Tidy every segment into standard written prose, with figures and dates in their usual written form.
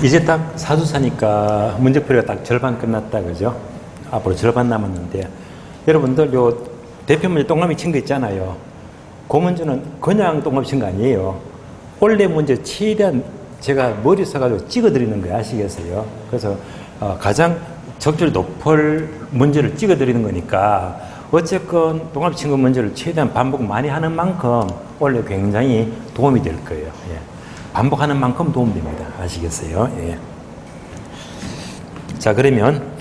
이제 딱 사주사니까 문제풀이가 딱 절반 끝났다, 그죠? 앞으로 절반 남았는데, 여러분들 요 대표 문제 동그라미 친 거 있잖아요. 그 문제는 그냥 동그라미 친 거 아니에요. 원래 문제 최대한 제가 머리 써가지고 찍어드리는 거예요. 아시겠어요? 그래서 가장 적절히 높을 문제를 찍어드리는 거니까 어쨌건 동그라미 친 거 문제를 최대한 반복 많이 하는 만큼 원래 굉장히 도움이 될 거예요. 예. 반복하는 만큼 도움됩니다. 아시겠어요? 예. 자, 그러면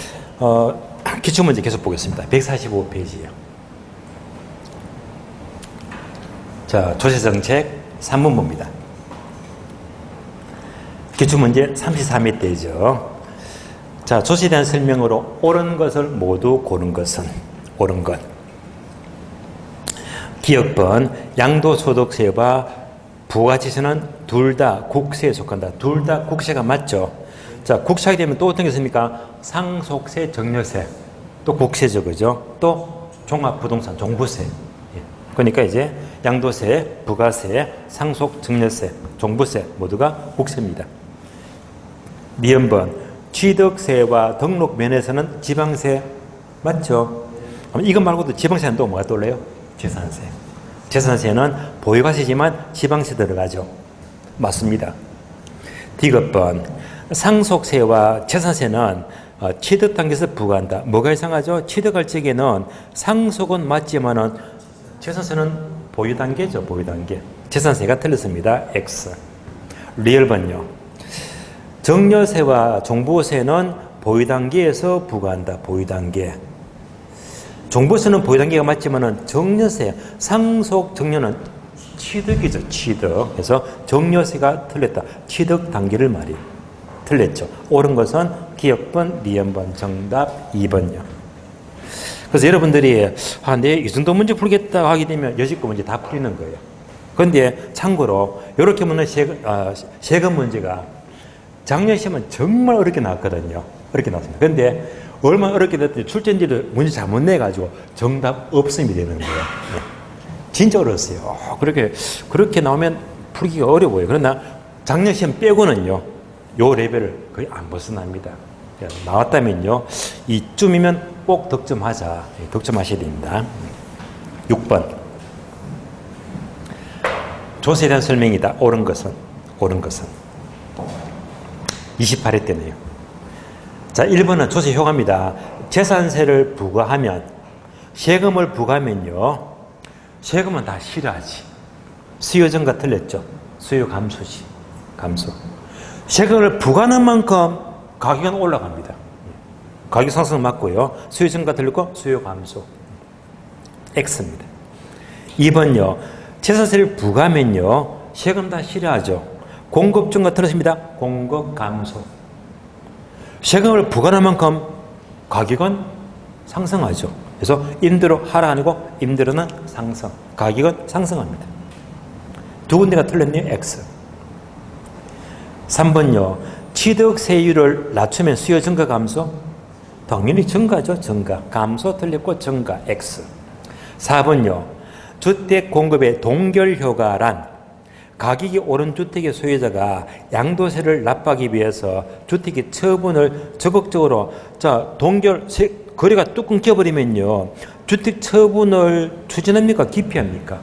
기출문제 계속 보겠습니다. 145페이지요. 자, 조세정책 3번 봅니다. 기출문제 33회대죠. 자, 조세에 대한 설명으로 옳은 것을 모두 고른 것은 옳은 것. 기억번 양도소득세와 부가치세는 둘 다 국세에 속한다. 둘 다 국세가 맞죠. 자, 국세하게 되면 또 어떤 게 있습니까? 상속세, 증여세, 또 국세죠, 그죠? 또 종합부동산, 종부세. 예. 그러니까 이제 양도세, 부가세, 상속, 증여세, 종부세 모두가 국세입니다. 미연번 취득세와 등록 면에서는 지방세 맞죠? 이것 말고도 지방세는 또 뭐가 떠올라요? 재산세. 재산세는 보유과세지만 지방세 들어가죠. 맞습니다. 디귿번 상속세와 재산세는 취득 단계에서 부과한다. 뭐가 이상하죠? 취득할 적에는 상속은 맞지만은 재산세는 보유 단계죠. 보유 단계. 재산세가 틀렸습니다. X. 리얼번요. 증여세와 종부세는 보유 단계에서 부과한다. 보유 단계. 종부세는 보유 단계가 맞지만은 증여세, 상속 증여는 취득이죠. 취득. 그래서 증여세가 틀렸다. 취득 단계를 말이 틀렸죠. 옳은 것은 기억번, 리연번, 정답 2번요. 그래서 여러분들이 내 이 정도 문제 풀겠다 하게 되면 여지껏 문제 다 풀리는 거예요. 그런데 참고로 이렇게 묻는 세금 문제가 작년 시험은 정말 어렵게 나왔거든요. 어렵게 나왔습니다. 그런데 얼마나 어렵게 됐더니 출제인지를 문제 잘못 내가지고 정답 없음이 되는 거예요. 네. 진짜 어려웠어요. 그렇게 나오면 풀기가 어려워요. 그러나 작년 시험 빼고는요, 요 레벨을 거의 안 벗어납니다. 나왔다면요, 이쯤이면 꼭 득점하자. 득점하셔야 됩니다. 6번. 조세에 대한 설명이다. 옳은 것은. 28회 때네요. 자, 1번은 조세 효과입니다. 재산세를 부과하면, 세금을 부과하면요, 세금은 다 싫어하지. 수요 증가 틀렸죠. 수요 감소지. 감소. 세금을 부과하는 만큼 가격은 올라갑니다. 가격 상승 맞고요. 수요 증가 틀렸고 수요 감소. X입니다. 2번요. 재산세를 부과하면요, 세금 다 싫어하죠. 공급 증가 틀렸습니다. 공급 감소. 세금을 부과하는 만큼 가격은 상승하죠. 그래서 임대료 하락 아니고 임대료는 상승. 가격은 상승합니다. 두 군데가 틀렸네요. X. 3번요. 취득세율을 낮추면 수요 증가 감소? 당연히 증가죠. 증가. 감소 틀렸고 증가. X. 4번요. 주택 공급의 동결 효과란 가격이 오른 주택의 소유자가 양도세를 납부하기 위해서 주택의 처분을 적극적으로 거래가 뚝 끊겨버리면요, 주택 처분을 추진합니까? 기피합니까?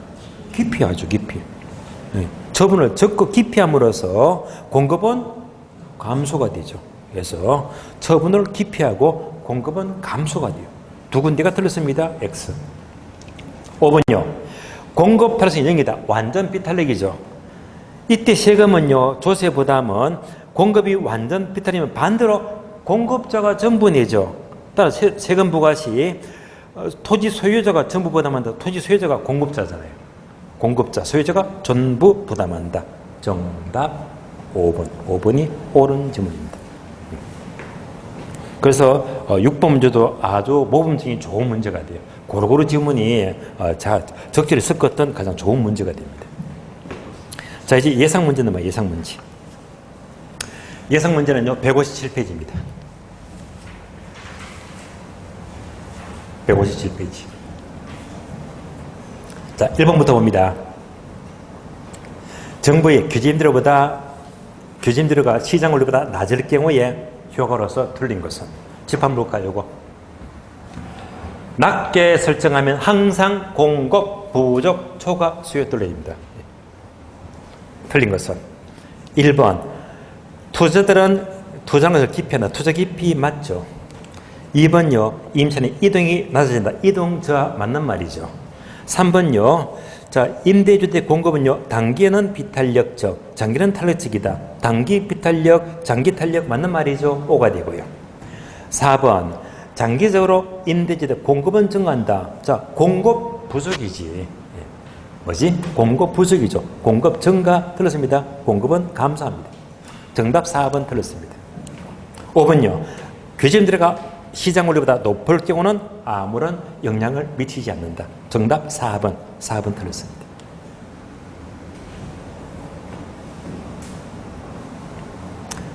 기피하죠. 기피. 네. 처분을 적극 기피함으로써 공급은 감소가 되죠. 그래서 처분을 기피하고 공급은 감소가 돼요. 두 군데가 틀렸습니다. X. 5번요. 공급 탈락이 0이다. 완전 비탈락이죠. 이때 세금은요, 조세 부담은 공급이 완전 비탈이면 반대로 공급자가 전부 내죠. 따라 세금 부과 시 토지 소유자가 전부 부담한다. 토지 소유자가 공급자잖아요. 공급자, 소유자가 전부 부담한다. 정답 5번. 5번이 옳은 질문입니다. 그래서 6번 문제도 아주 모범적인 좋은 문제가 돼요. 고루고루 질문이 적절히 섞었던 가장 좋은 문제가 됩니다. 자, 이제 예상 문제는 뭐예요? 예상 문제. 예상 문제는요, 157페이지입니다. 157페이지. 자, 1번부터 봅니다. 정부의 규제 임대료보다 교집들어가 시장 원리보다 낮을 경우에 효과로서 틀린 것은 집 한번 볼까요? 요거 낮게 설정하면 항상 공급, 부족, 초과, 수요 뚫려입니다. 틀린 것은 1번 투자들은 투자하는 것을 깊이 한다. 투자 깊이 맞죠. 2번요. 임차인의 이동이 낮아진다. 이동 저하 맞는 말이죠. 3번요. 자, 임대주택 공급은요. 단기에는 비탄력적, 장기는 탄력적이다. 단기 비탄력, 장기 탄력 맞는 말이죠. O가 되고요. 4번 장기적으로 임대주택 공급은 증가한다. 자, 공급 부족이지. 뭐지? 공급 부족이죠. 공급 증가 틀렸습니다. 공급은 감소합니다. 정답 4번 틀렸습니다. 5번요. 규제임대가 시장 원리보다 높을 경우는 아무런 영향을 미치지 않는다. 정답 4번. 4번 틀렸습니다.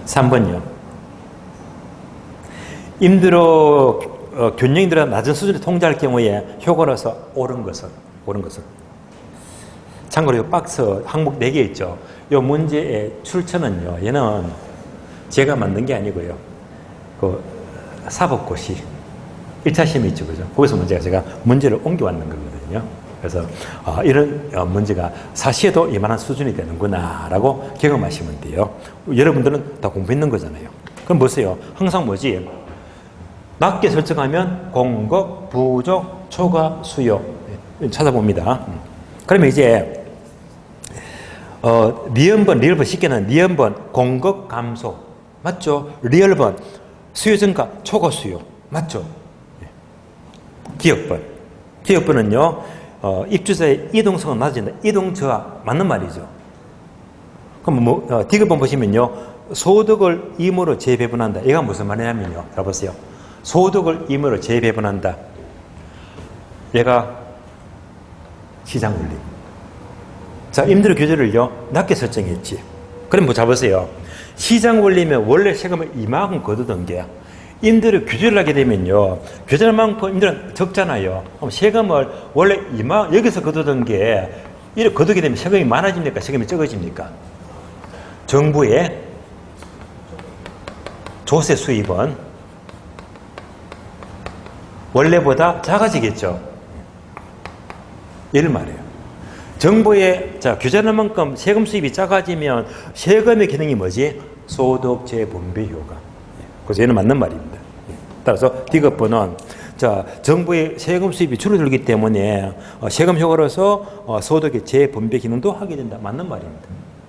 3번요. 임대료 균형임대가 낮은 수준을 통제할 경우에 효과로서 옳은 것은 참고로 이 박스 항목 4개 있죠. 이 문제의 출처는요. 얘는 제가 만든 게 아니고요. 그 사법고시 1차 시험이 있죠. 그죠? 거기서 제가 문제를 옮겨왔는 거거든요. 그래서 이런 문제가 사시에도 이만한 수준이 되는구나 라고 경험하시면 돼요. 여러분들은 다 공부했는 거잖아요. 그럼 보세요. 항상 뭐지? 낮게 설정하면 공급, 부족, 초과, 수요 찾아봅니다. 그러면 이제 니은번, 리얼번 쉽게는 니은번 공급 감소 맞죠? 리얼번 수요 증가, 초과 수요 맞죠? 기업번은요 입주자의 이동성은 낮아진다. 이동 저하 맞는 말이죠. 그럼 디귿번 보시면요 소득을 임으로 재배분한다. 얘가 무슨 말이냐면요. 자 보세요. 소득을 임으로 재배분한다. 얘가 시장 원리. 자, 임대료 규제를요 낮게 설정했지. 그럼 뭐 잡으세요. 시장 원리면 원래 세금을 이만큼 거두던 게 임대료 규제를 하게 되면요 규제할 만큼 임대료는 적잖아요. 그럼 세금을 원래 여기서 거두던 게 이렇게 거두게 되면 세금이 많아집니까? 세금이 적어집니까? 정부의 조세 수입은 원래보다 작아지겠죠. 이를 말해요. 정부의 규제하는 만큼 세금 수입이 작아지면 세금의 기능이 뭐지? 소득 재분배 효과. 그래서 얘는 맞는 말입니다. 따라서 디귿번은 정부의 세금 수입이 줄어들기 때문에 세금 효과로서 소득의 재분배 기능도 하게 된다. 맞는 말입니다.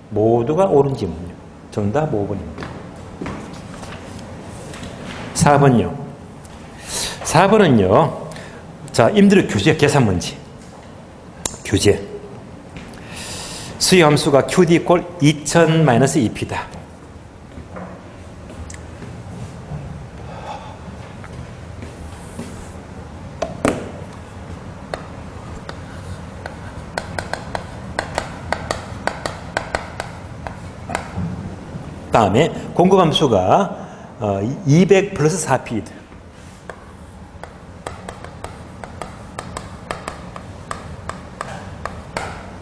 모두가 옳은 질문이요. 정답 5번입니다. 4번요. 4번은요. 임대료 규제 계산 문제. 규제. 수요 함수가 QD 이퀄 2000-2P다. 다음에 공급 함수가 200 플러스 4P.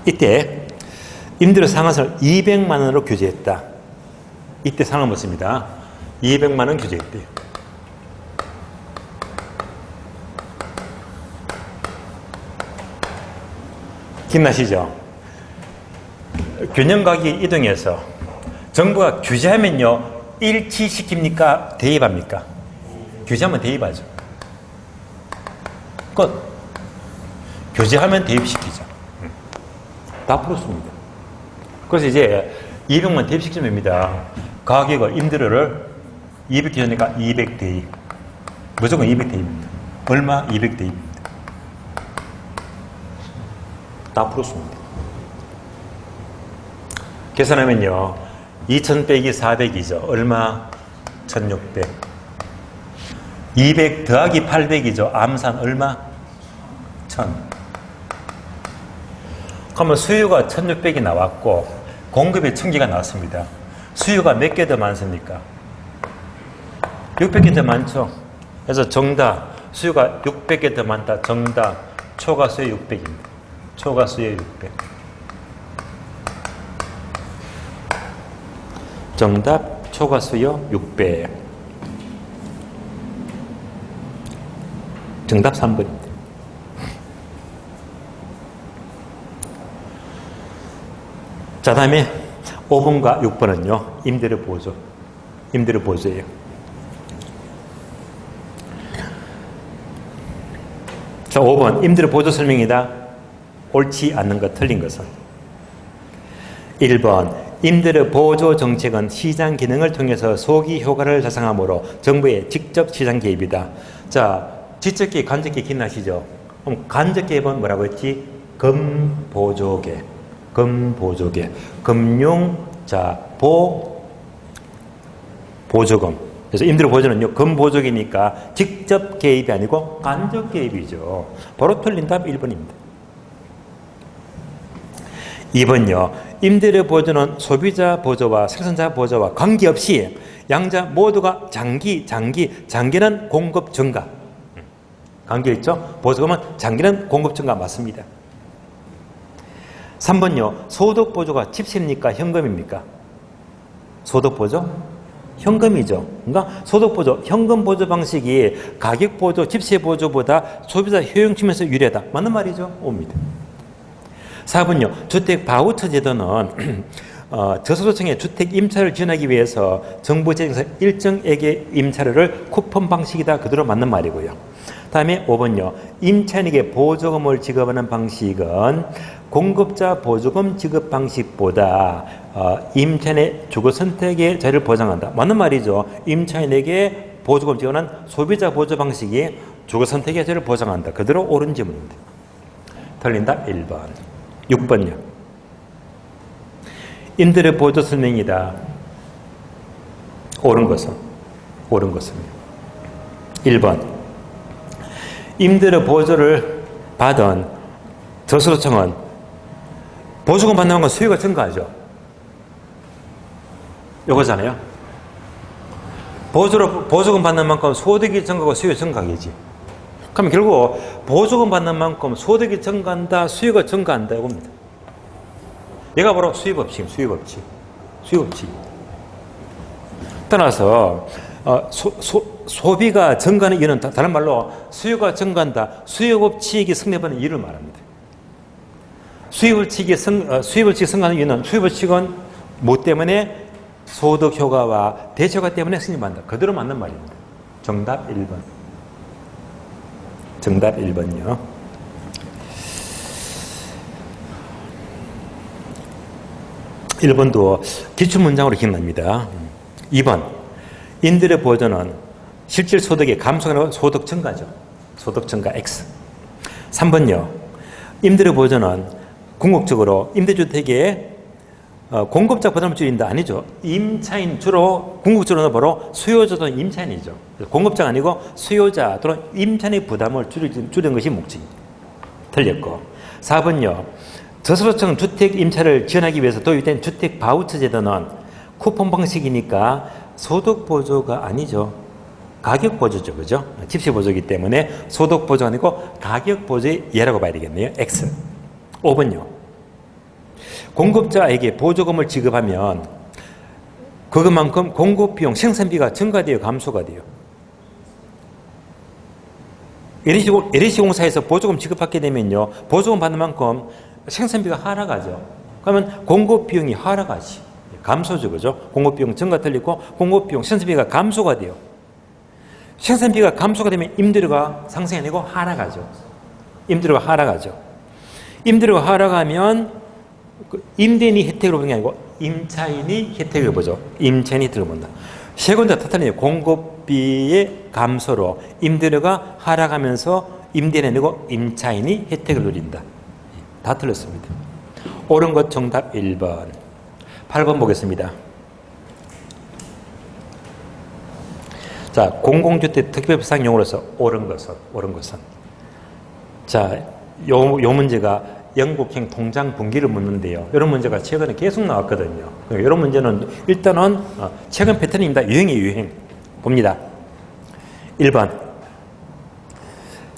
이때 임대료 상한선을 200만 원으로 규제했다. 이때 상황은 뭐습니다? 200만 원 규제했대요. 기억나시죠? 균형가격이 이동해서 정부가 규제하면요 일치시킵니까? 대입합니까? 규제하면 대입하죠. 끝. 규제하면 대입시키죠. 다 풀었습니다. 그래서 이제 200만 대입시키면 됩니다. 가격을 임대료를 200 규제하니까 200 대입. 무조건 200 대입입니다. 얼마? 200 대입입니다. 다 풀었습니다. 계산하면요 2000 빼기 400이죠. 얼마? 1600. 200 더하기 800이죠. 암산 얼마? 1000. 그러면 수요가 1600이 나왔고 공급이 1000개가 나왔습니다. 수요가 몇 개 더 많습니까? 600개 더 많죠. 그래서 정답 수요가 600개 더 많다. 정답 초과 수요 600입니다. 초과 수요 600. 정답 초과수요 6배. 정답 3번입니다. 자, 다음에 5번과 6번은요. 임대료 보조. 임대료 보조예요. 자, 5번 임대료 보조 설명이다. 옳지 않는 것, 틀린 것은 1번 임대료 보조 정책은 시장 기능을 통해서 소기 효과를 자상하므로 정부의 직접 시장 개입이다. 자, 직접 개입, 간접 개입 기억나시죠? 그럼 간접 개입은 뭐라고 했지? 금보조개. 금보조개. 금융, 자, 보조금. 그래서 임대료 보조는요, 금보조개니까 직접 개입이 아니고 간접 개입이죠. 바로 틀린 답 1번입니다. 2번요. 임대료 보조는 소비자 보조와 생산자 보조와 관계없이 양자 모두가 장기는 공급 증가. 관계 있죠? 보조금은 장기는 공급 증가 맞습니다. 3번요. 소득 보조가 집세입니까? 현금입니까? 소득 보조? 현금이죠. 그러니까 소득 보조, 현금 보조 방식이 가격 보조, 집세 보조보다 소비자 효용 측면에서 유리하다. 맞는 말이죠? 옵니다. 4번요. 주택 바우처 제도는 저소득층의 주택 임차를 지원하기 위해서 정부 재정에서 일정액의 임차료를 쿠폰 방식이다. 그대로 맞는 말이고요. 다음에 5번요. 임차인에게 보조금을 지급하는 방식은 공급자 보조금 지급 방식보다 임차인의 주거 선택의 자유를 보장한다. 맞는 말이죠. 임차인에게 보조금 지급하는 소비자 보조 방식이 주거 선택의 자유를 보장한다. 그대로 옳은 질문입니다. 틀린 답 1번. 6번요. 임대료 보조 설명이다. 옳은 것은 1번. 임대료 보조를 받은 저소득층은 보조금 받는 건 수요가 증가하죠. 요거잖아요. 보조금 받는 만큼 소득이 증가하고 수요 증가하겠지. 그럼 결국 보조금 받는 만큼 소득이 증가한다, 수요가 증가한다 이겁니다. 얘가 바로 수요법칙. 따라서 소비가 증가하는 이유는 다른 말로 수요가 증가한다. 수요법칙이 성립하는 이유를 말합니다. 수요법칙이 성립하는 이유는 수요법칙은 뭐 때문에? 소득 효과와 대체효과 때문에 성립한다. 그대로 맞는 말입니다. 정답 1번. 정답 1번요. 1번도 기출문장으로 기억납니다. 2번. 임대료 보조는 실질 소득의 감소가 아니라 소득 증가죠. 소득 증가 X. 3번요. 임대료 보조는 궁극적으로 임대주택의 공급자 부담을 줄인다. 아니죠. 임차인 주로 궁극적으로는 바로 수요자 또는 임차인이죠. 공급자가 아니고 수요자 또는 임차인의 부담을 줄이는 것이 목적입니다. 틀렸고. 4번요. 저소득층 주택 임차를 지원하기 위해서 도입된 주택 바우처 제도는 쿠폰 방식이니까 소득 보조가 아니죠. 가격 보조죠. 그죠? 집세 보조이기 때문에 소득 보조가 아니고 가격 보조의 예라고 봐야 되겠네요. X. 5번요. 공급자에게 보조금을 지급하면 그것만큼 공급비용, 생산비가 증가돼요, 감소가 돼요. LH 공사에서 보조금 지급받게 되면요, 보조금 받는 만큼 생산비가 하락하죠. 그러면 공급비용이 하락하지. 감소죠, 그죠? 공급비용 증가 틀리고 공급비용, 생산비가 감소가 돼요. 생산비가 감소가 되면 임대료가 상승이 아니고 하락하죠. 임대료가 하락하면 임대인이 혜택을 보는 게 아니고 임차인이 혜택을 보죠. 임차인이 혜택을 본다. 세 군데 다 틀리네요. 공급비의 감소로 임대료가 하락하면서 임대인이 아니고 임차인이 혜택을 누린다. 다 틀렸습니다. 옳은 것 정답 1번. 8번 보겠습니다. 자, 공공주택 특별법상용으로서 옳은 것은. 자, 요 문제가 영국행 통장 분기를 묻는데요. 이런 문제가 최근에 계속 나왔거든요. 이런 문제는 일단은 최근 패턴입니다. 유행. 봅니다. 1번.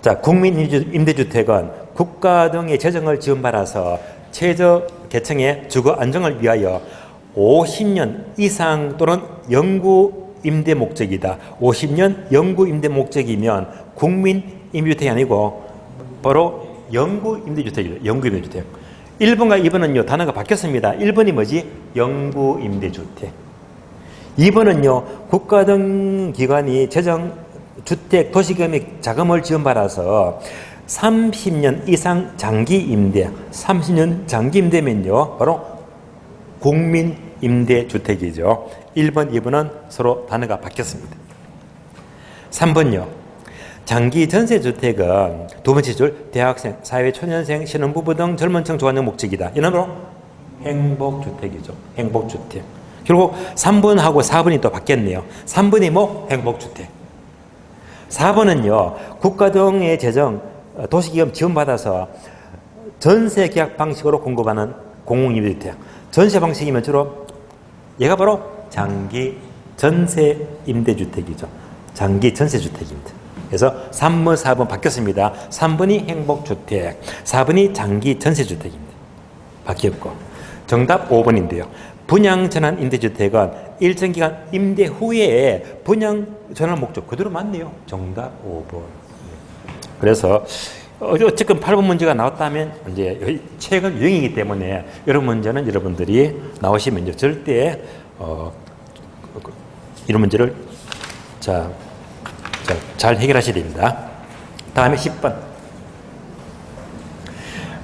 자, 국민임대주택은 국가 등의 재정을 지원받아서 최저 계층의 주거 안정을 위하여 50년 이상 또는 영구 임대 목적이다. 50년 영구 임대 목적이면 국민 임대주택이 아니고 바로 영구 임대주택이죠. 영구 임대주택. 1번과 2번은요, 단어가 바뀌었습니다. 1번이 뭐지? 영구 임대주택. 2번은요, 국가 등 기관이 재정 주택 도시계획 자금을 지원받아서 30년 이상 장기 임대, 30년 장기 임대면요, 바로 국민 임대주택이죠. 1번, 2번은 서로 단어가 바뀌었습니다. 3번요. 장기 전세주택은 두 번째 줄 대학생, 사회초년생, 신혼부부 등 젊은층 조합용 목적이다. 이는 바로 행복주택이죠. 행복주택. 결국 3번하고 4번이 또 바뀌었네요. 3번이 뭐? 행복주택. 4번은요. 국가 등의 재정, 도시기금 지원받아서 전세 계약 방식으로 공급하는 공공임대주택. 전세 방식이면 주로 얘가 바로 장기 전세 임대주택이죠. 장기 전세주택입니다. 그래서 3번, 4번 바뀌었습니다. 3번이 행복주택, 4번이 장기 전세주택입니다. 바뀌었고. 정답 5번인데요. 분양전환 임대주택은 일정 기간 임대 후에 분양 전환 목적 그대로 맞네요. 정답 5번. 그래서 어쨌든 8번 문제가 나왔다면 이제 최근 유행이기 때문에 이런 문제는 여러분들이 나오시면 이제 절대 이런 문제를 잘 해결하셔야 됩니다. 다음에 10번.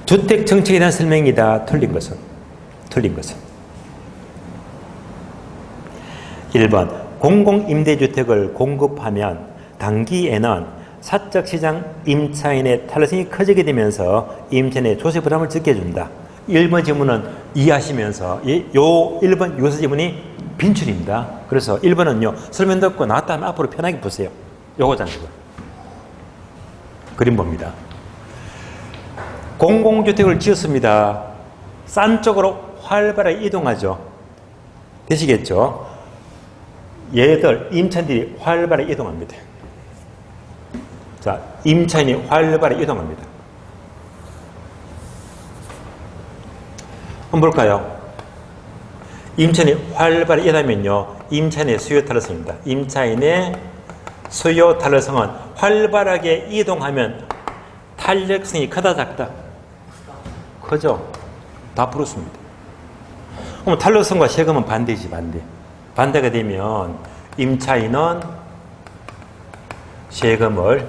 주택 정책에 대한 설명이다. 틀린 것은? 1번. 공공임대주택을 공급하면 단기에는 사적시장 임차인의 탄력성이 커지게 되면서 임차인의 조세 부담을 적게 해준다. 1번 질문은 이해하시면서 요 1번 유서 지문이 빈출입니다. 그래서 1번은요. 설명 듣고 나왔다면 앞으로 편하게 보세요. 요거잖아요. 그림 봅니다. 공공주택을 지었습니다. 싼 쪽으로 활발하게 이동하죠. 되시겠죠? 얘들 임차인들이 활발하게 이동합니다. 자, 임차인이 활발하게 이동합니다. 한번 볼까요? 임차인이 활발하게 이동하면요, 임차인의 수요 탄력성입니다. 임차인의 수요 탄력성은 활발하게 이동하면 탄력성이 크다 작다? 크죠? 다 풀었습니다. 그럼 탄력성과 세금은 반대지, 반대. 반대가 되면 임차인은 세금을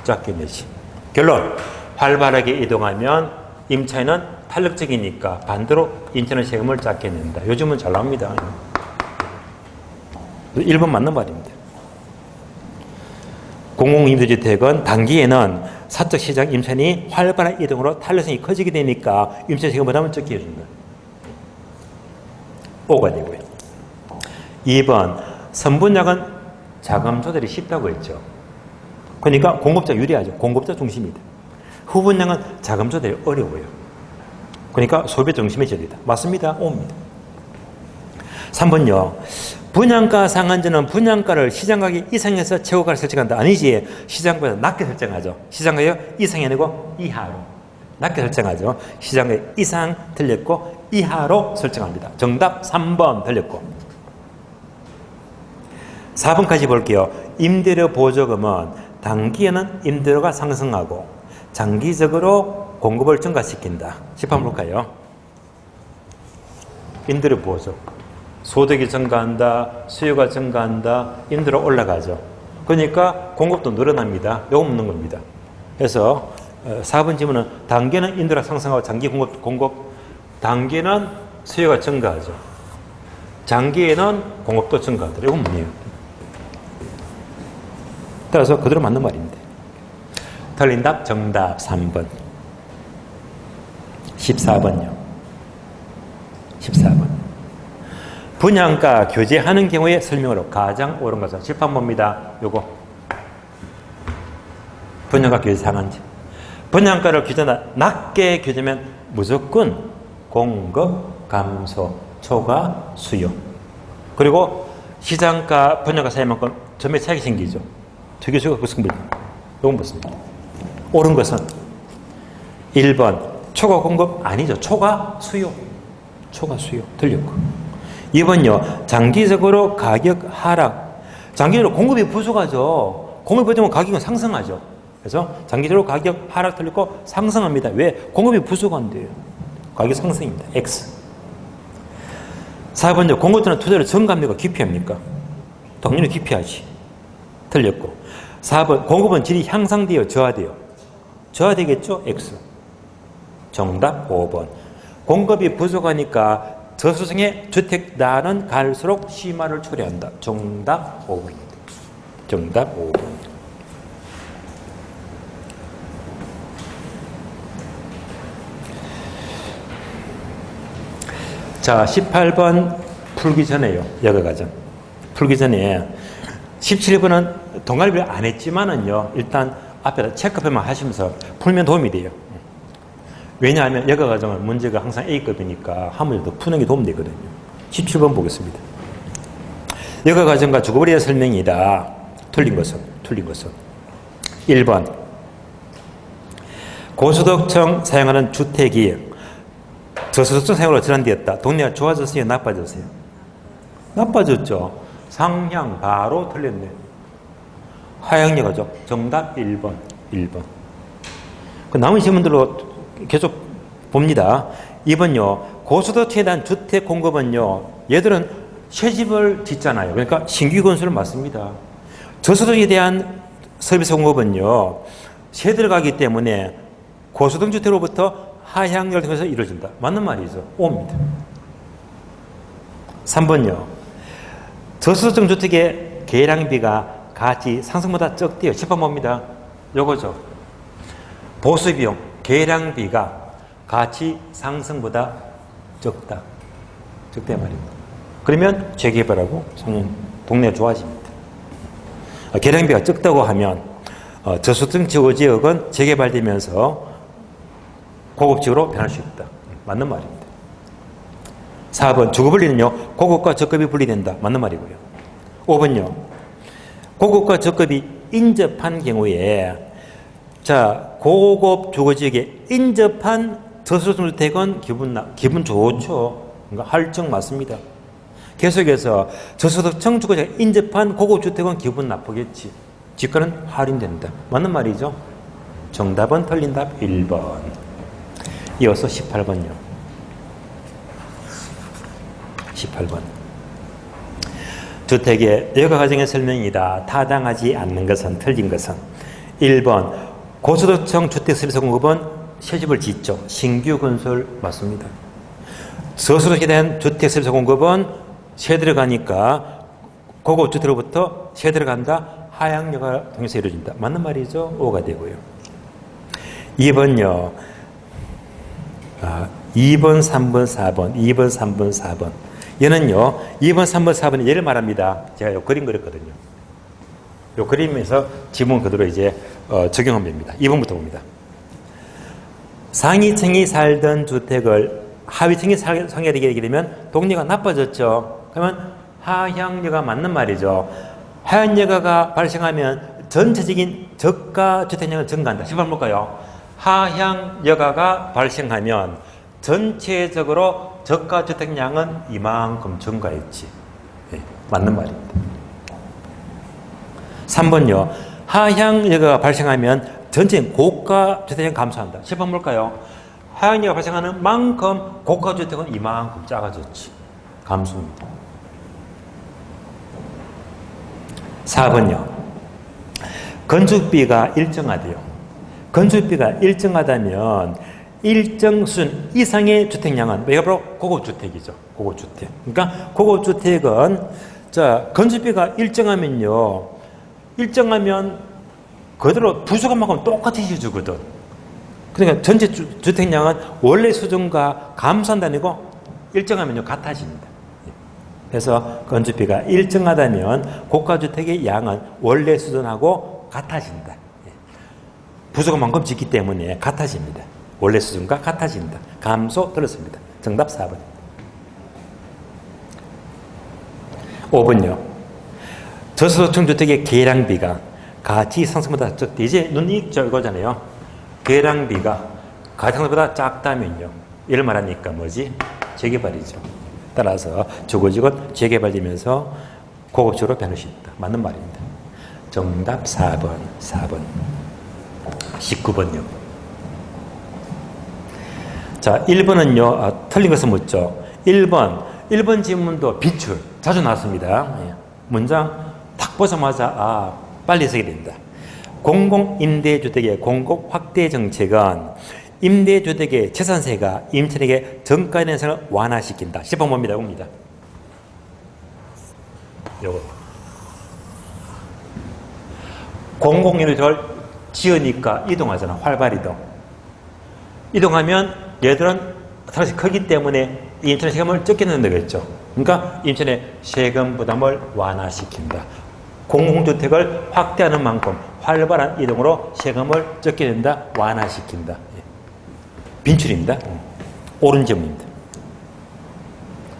작게 내지. 결론, 활발하게 이동하면 임차인은 탄력적이니까 반대로 임차인은 세금을 작게 낸다. 요즘은 잘 나옵니다. 1번 맞는 말입니다. 공공임대주택은 단기에는 사적시장 임차인이 활발한 이동으로 탄력성이 커지게 되니까 임차인 세금 부담을 적게 해준다. 5가 되고요. 2번, 선분양은 자금 조달이 쉽다고 했죠. 그러니까 공급자 유리하죠. 공급자 중심이다. 후분양은 자금 조달이 어려워요. 그러니까 소비 중심의 지역이다. 맞습니다. 5입니다. 3번요. 분양가 상한제는 분양가를 시장가격 이상에서 최고가를 설정한다. 아니지. 시장가보다 낮게 설정하죠. 시장가격 이상이 아니고 이하로. 낮게 설정하죠. 시장가격 이상 틀렸고 이하로 설정합니다. 정답 3번 틀렸고. 4번까지 볼게요. 임대료 보조금은 단기에는 임대료가 상승하고 장기적으로 공급을 증가시킨다. 10번 볼까요? 임대료 보조. 소득이 증가한다. 수요가 증가한다. 임대료 올라가죠. 그러니까 공급도 늘어납니다. 요거 묻는 겁니다. 그래서 4번 질문은 단기는 임대료가 상승하고 장기 공급 단기는 수요가 증가하죠. 장기에는 공급도 증가하더라. 이건 뭐예요? 따라서 그대로 맞는 말입니다. 틀린 답 정답 3번. 14번요. 14번. 분양가 교제하는 경우에 설명으로 가장 옳은 것은 10번입니다. 요거. 분양가 교제 상한제. 분양가를 규제나 낮게 규제면 무조건 공급 감소, 초과 수요. 그리고 시장가 분양가 사이만큼 점에 차익이 생기죠. 투기수요가 그 승부입니다. 이건 무엇입니까? 옳은 것은 1번 초과 공급 아니죠. 초과 수요. 초과 수요. 틀렸고. 2번요. 장기적으로 가격 하락. 장기적으로 공급이 부족하죠. 공급이 부족하면 가격은 상승하죠. 그래서 장기적으로 가격 하락 틀리고 상승합니다. 왜? 공급이 부족한데요. 가격 상승입니다. X. 4번요. 공급자는 투자를 증가합니까? 기피합니까? 당연히 기피하지. 틀렸고. 4번. 공급은 질이 향상돼요? 저하돼요? 저하되겠죠? X. 정답 5번. 공급이 부족하니까 저소득층의 주택난은 갈수록 심화를 초래한다. 정답 5번입니다. 정답 5번. 자, 18번 풀기 전에요. 여가과정. 풀기 전에 17번은 동아리를 안 했지만은요. 일단 앞에다 체크표만 하시면서 풀면 도움이 돼요. 왜냐하면 여가과정은 문제가 항상 A급이니까 한 문제 더 푸는 게 도움되거든요. 17번 보겠습니다. 여가과정과 주거거리의 설명이다. 틀린 것은 1번 고소득층 사용하는 주택이 저소득층 사용으로 전환되었다. 동네가 좋아졌어요? 나빠졌어요? 나빠졌죠. 상향 바로 틀렸네. 하향여가죠. 정답 1번. 그 남은 질문들로 계속 봅니다. 2번요. 고소득층에 대한 주택 공급은요. 얘들은 새집을 짓잖아요. 그러니까 신규 건설을 맞습니다. 저소득에 대한 서비스 공급은요. 새 들어가기 때문에 고소득 주택으로부터 하향을 통해서 이루어진다. 맞는 말이죠. O입니다. 3번요. 저소득층 주택의 계량비가 가치 상승보다 적대요. 10번 봅니다. 요거죠. 보수비용, 계량비가 가치 상승보다 적다. 적대 말입니다. 그러면 재개발하고 동네가 좋아집니다. 계량비가 적다고 하면 저소득층 지역은 재개발되면서 고급지역으로 변할 수 있다. 맞는 말입니다. 4번 주거분리는요. 고급과 저급이 분리된다. 맞는 말이고요. 5번요. 고급과 저급이 인접한 경우에 자 고급 주거지역에 인접한 저소득층 주택은 기분 좋죠. 그러니까 할증 맞습니다. 계속해서 저소득층 주거지역에 인접한 고급 주택은 기분 나쁘겠지. 지가는 할인된다. 맞는 말이죠. 정답은 틀린 답 1번. 이어서 18번요. 18번. 주택의 여가과정의 설명이다. 타당하지 않는 것은 틀린 것은 1번 고소득층 주택 서비스 공급은 새집을 짓죠. 신규 건설 맞습니다. 저소득에 대한 주택 서비스 공급은 새 들어가니까 고급 주택으로부터 새 들어간다. 하향여가 통해서 이루어진다. 맞는 말이죠. 5가 되고요. 2번요. 2번, 3번, 4번. 2번, 3번, 4번. 얘는요. 2번, 3번, 4번은 얘를 말합니다. 제가 요 그림 그렸거든요. 요 그림에서 지문 그대로 이제 적용하면 됩니다. 2번부터 봅니다. 상위층이 살던 주택을 하위층이 살게 되게 되면 동네가 나빠졌죠. 그러면 하향여가 맞는 말이죠. 하향여가가 발생하면 전체적인 저가 주택량은 증가한다. 10번 볼까요? 하향여가가 발생하면 전체적으로 저가 주택량은 이만큼 증가했지. 네, 맞는 말입니다. 3번요. 하향여가가 발생하면 전체 고가 주택량 감소한다. 10번 볼까요? 하향여가가 발생하는 만큼 고가 주택은 이만큼 작아졌지. 감소입니다. 4번요. 건축비가 일정하대요. 건축비가 일정하다면 일정 수준 이상의 주택량은 이게 바로 고급주택이죠. 고급주택. 그러니까 고급주택은 자 건축비가 일정하면요. 일정하면 그대로 부족한 만큼 똑같이 해주거든. 그러니까 전체 주택량은 원래 수준과 감소한다는 거 일정하면요 같아집니다. 그래서 건축비가 일정하다면 고가주택의 양은 원래 수준하고 같아진다. 부족한 만큼 짓기 때문에 같아집니다. 원래 수준과 같아진다. 감소 들었습니다. 정답 4번. 5번요. 저소득층 주택의 계량비가 가치 상승보다 적대. 이제 눈 익죠 이거잖아요. 계량비가 가치 상승보다 작다면요. 이를 말하니까 뭐지? 재개발이죠. 따라서 주거지구는 재개발되면서 고급지구로 변할 수 있다. 맞는 말입니다. 정답 4번. 19번요. 자, 1번은요, 틀린 것을 묻죠. 1번 지문도 비출. 자주 나왔습니다. 예. 문장 딱 보자마자, 빨리 쓰게 됩니다. 공공임대주택의 공급확대 정책은 임대주택의 재산세가 임차인에게 정가의 현상을 완화시킨다. 10번 봅니다. 요거. 공공임대주택을 지으니까 이동하잖아. 활발 이동. 이동하면 얘들은 사실 크기 때문에 임차인의 세금을 적게 내는 되겠죠. 그러니까 임차인의 세금 부담을 완화시킨다. 공공주택을 확대하는 만큼 활발한 이동으로 세금을 적게 낸다. 완화시킨다. 빈출입니다. 옳은 지문입니다.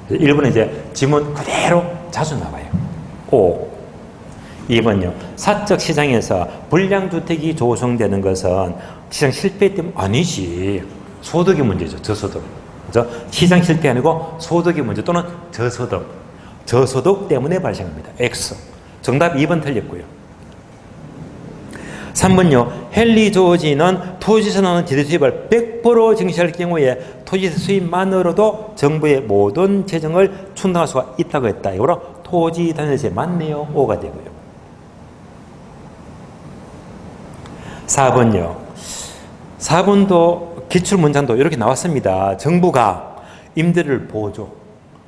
1번은 이제 지문 그대로 자주 나와요. 2번요. 사적 시장에서 불량주택이 조성되는 것은 시장 실패 때문 아니지. 소득의 문제죠. 저소득. 그죠? 시장 실패 아니고 소득의 문제 또는 저소득. 저소득 때문에 발생합니다. X. 정답 2번 틀렸고요. 3번요. 헨리 조지는 토지에서 나오는 지대 수입을 100% 증시할 경우에 토지세 수입만으로도 정부의 모든 재정을 충당할 수가 있다고 했다. 이거로 토지 단위세 맞네요. 5가 되고요. 4번요. 4번도 기출문장도 이렇게 나왔습니다. 정부가 임대료를